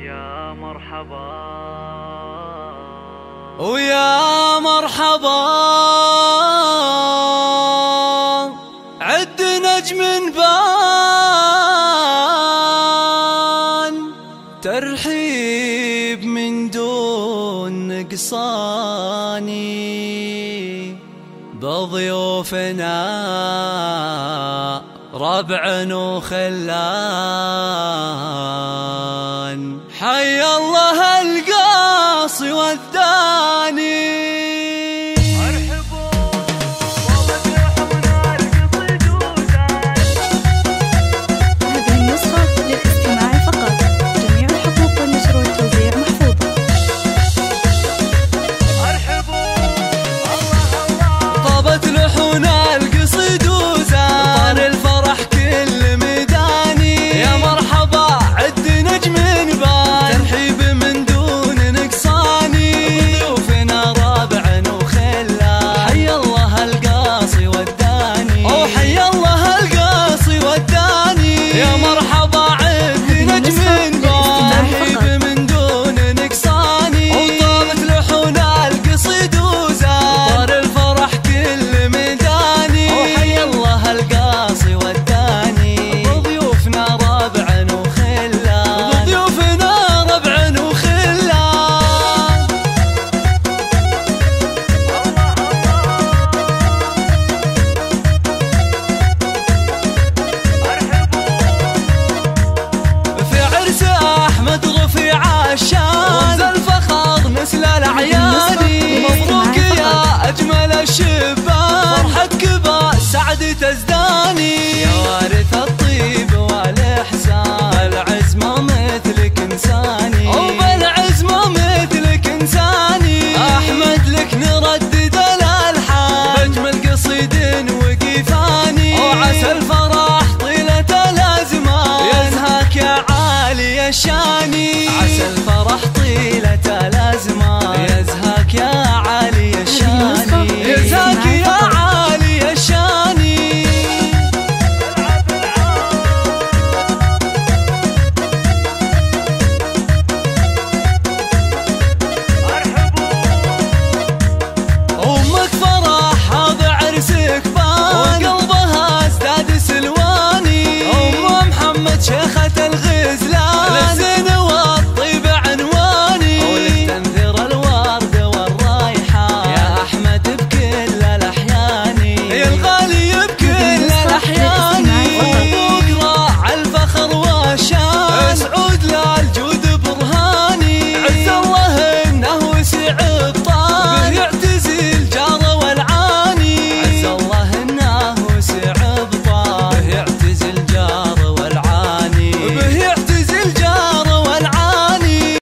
يا مرحبا ويا مرحبا عد نجم بان ترحيب من دون نقصاني بضيوفنا ربع وخلان حي الله القاصي والداني رمز الفخر مثل الأعياني مبروك يا أجمل الشبان فرحتك بسعد تزداني يا وارث الطيب والإحسان بالعزمة مثلك إنساني وبالعزمة مثلك إنساني أحمد لك نردد الألحان بأجمل قصيد وقيفاني وعسى الفرح طيلة الأزمان يزهاك يا عالي الشاني عسى الفرح طيلة الأزمان يزهاك يا عالي الشاني يزهاك يا عالي الشاني أمك فرح هذا عرسك بان وقلبها ازداد سلواني أم محمد شيخة الغزال